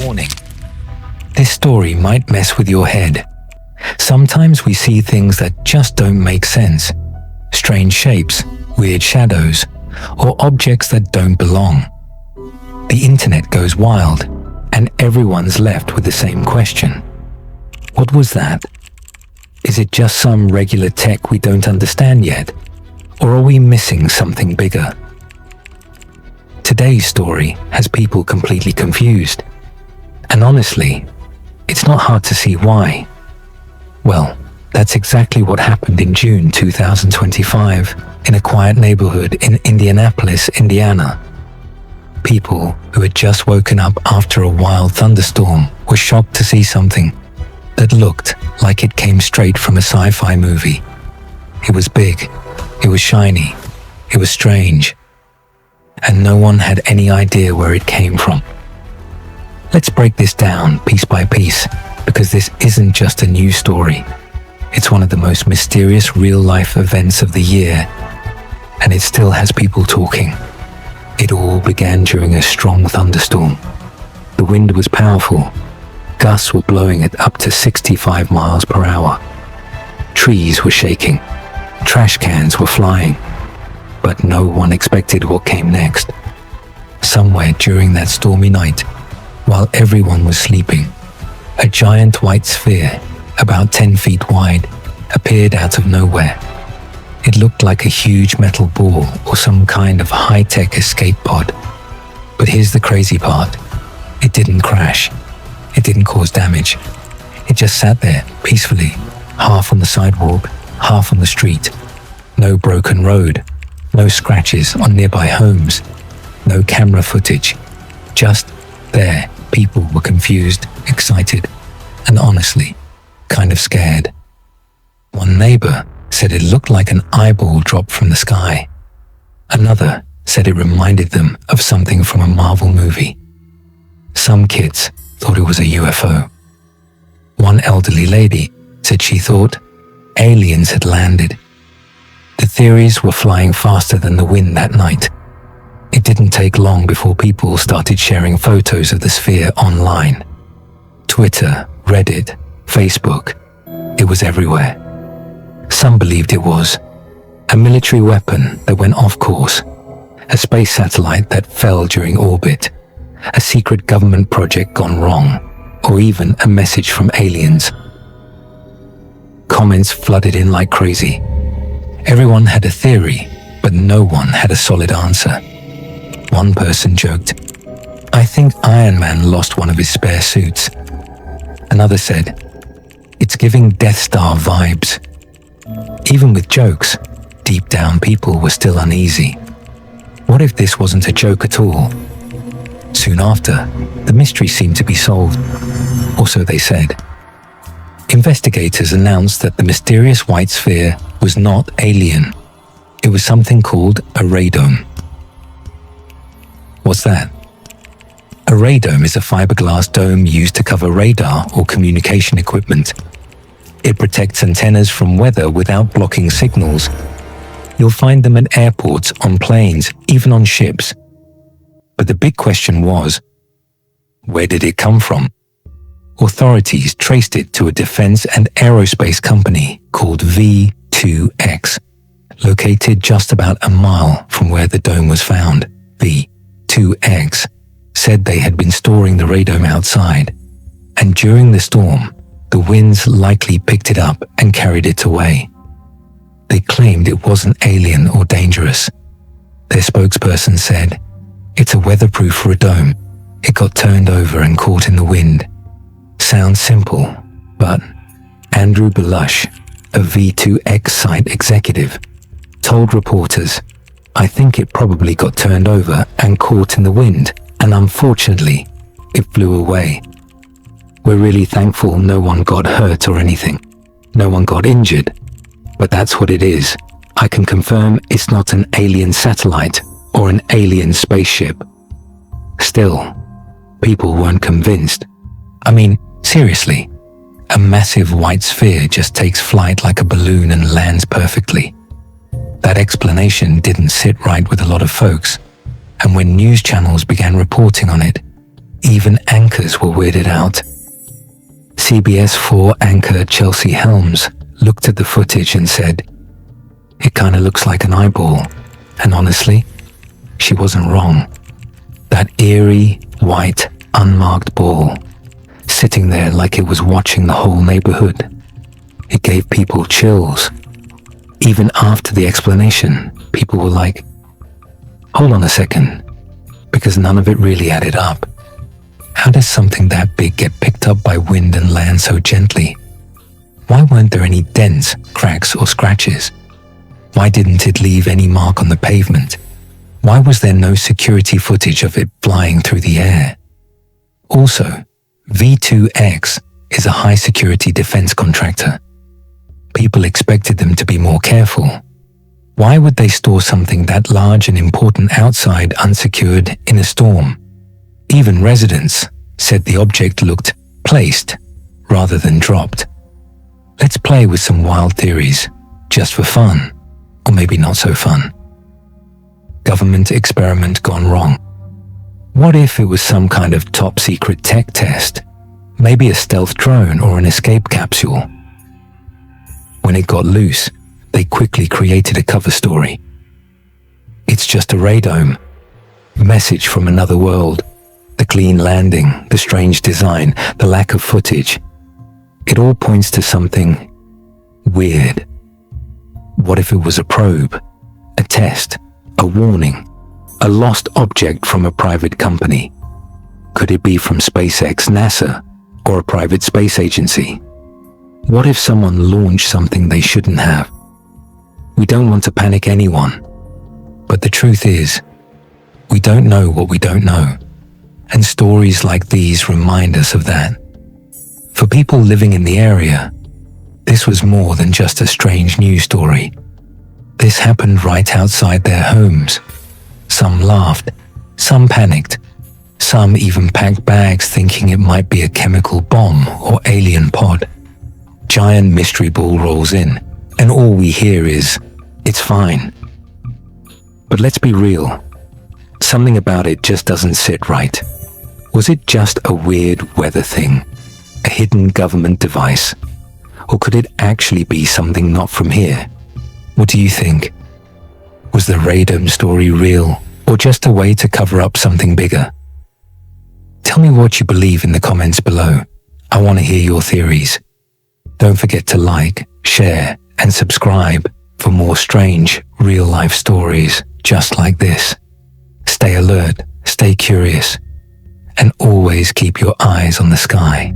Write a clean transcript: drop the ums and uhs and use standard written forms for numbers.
Warning. This story might mess with your head. Sometimes we see things that just don't make sense. Strange shapes, weird shadows, or objects that don't belong. The internet goes wild, and everyone's left with the same question. What was that? Is it just some regular tech we don't understand yet? Or are we missing something bigger? Today's story has people completely confused. And honestly, it's not hard to see why. Well, that's exactly what happened in June 2025 in a quiet neighborhood in Indianapolis, Indiana. People who had just woken up after a wild thunderstorm were shocked to see something that looked like it came straight from a sci-fi movie. It was big, it was shiny, it was strange, and no one had any idea where it came from. Let's break this down piece by piece, because this isn't just a news story. It's one of the most mysterious real-life events of the year, and it still has people talking. It all began during a strong thunderstorm. The wind was powerful. Gusts were blowing at up to 65 miles per hour. Trees were shaking. Trash cans were flying. But no one expected what came next. Somewhere during that stormy night, while everyone was sleeping, a giant white sphere, about 10 feet wide, appeared out of nowhere. It looked like a huge metal ball or some kind of high-tech escape pod. But here's the crazy part. It didn't crash. It didn't cause damage. It just sat there, peacefully, half on the sidewalk, half on the street. No broken road, no scratches on nearby homes, no camera footage. Just there, people were confused, excited, and honestly, kind of scared. One neighbor said it looked like an eyeball dropped from the sky. Another said it reminded them of something from a Marvel movie. Some kids thought it was a UFO. One elderly lady said she thought aliens had landed. The theories were flying faster than the wind that night. It didn't take long before people started sharing photos of the sphere online. Twitter, Reddit, Facebook, it was everywhere. Some believed it was a military weapon that went off course, a space satellite that fell during orbit, a secret government project gone wrong, or even a message from aliens. Comments flooded in like crazy. Everyone had a theory, but no one had a solid answer. One person joked, "I think Iron Man lost one of his spare suits." Another said, "It's giving Death Star vibes." Even with jokes, deep down people were still uneasy. What if this wasn't a joke at all? Soon after, the mystery seemed to be solved, or so they said. Investigators announced that the mysterious white sphere was not alien. It was something called a radome. What's that? A radome is a fiberglass dome used to cover radar or communication equipment. It protects antennas from weather without blocking signals. You'll find them at airports, on planes, even on ships. But the big question was, where did it come from? Authorities traced it to a defense and aerospace company called V2X, located just about a mile from where the dome was found. V2X said they had been storing the radome outside, and during the storm, the winds likely picked it up and carried it away. They claimed it wasn't alien or dangerous. Their spokesperson said, "It's a weatherproof radome. It got turned over and caught in the wind." Sounds simple, but Andrew Belush, a V2X site executive, told reporters, "I think it probably got turned over and caught in the wind, and unfortunately, it flew away. We're really thankful no one got hurt or anything. No one got injured, but that's what it is. I can confirm it's not an alien satellite or an alien spaceship." Still, people weren't convinced. I mean, seriously, a massive white sphere just takes flight like a balloon and lands perfectly. That explanation didn't sit right with a lot of folks, and when news channels began reporting on it, Even anchors were weirded out. CBS 4 anchor Chelsea Helms looked at the footage and said, "It kinda looks like an eyeball." And honestly, she wasn't wrong. That eerie, white, unmarked ball, sitting there like it was watching the whole neighborhood. It gave people chills. Even after the explanation, people were like, "Hold on a second," because none of it really added up. How does something that big get picked up by wind and land so gently? Why weren't there any dents, cracks, or scratches? Why didn't it leave any mark on the pavement? Why was there no security footage of it flying through the air? Also, V2X is a high-security defense contractor. People expected them to be more careful. Why would they store something that large and important outside unsecured in a storm? Even residents said the object looked placed rather than dropped. Let's play with some wild theories, just for fun, or maybe not so fun. Government experiment gone wrong. What if it was some kind of top-secret tech test? Maybe a stealth drone or an escape capsule. When it got loose, they quickly created a cover story. It's just a radome. Message from another world. The clean landing, the strange design, the lack of footage. It all points to something weird. What if it was a probe, a test, a warning, a lost object from a private company? Could it be from SpaceX, NASA, or a private space agency? What if someone launched something they shouldn't have? We don't want to panic anyone, but the truth is, we don't know what we don't know. And stories like these remind us of that. For people living in the area, this was more than just a strange news story. This happened right outside their homes. Some laughed, some panicked, some even packed bags thinking it might be a chemical bomb or alien pod. Giant mystery ball rolls in, and all we hear is, "It's fine." But let's be real. Something about it just doesn't sit right. Was it just a weird weather thing? A hidden government device? Or could it actually be something not from here? What do you think? Was the radome story real, or just a way to cover up something bigger? Tell me what you believe in the comments below. I want to hear your theories. Don't forget to like, share, and subscribe for more strange, real-life stories just like this. Stay alert, stay curious, and always keep your eyes on the sky.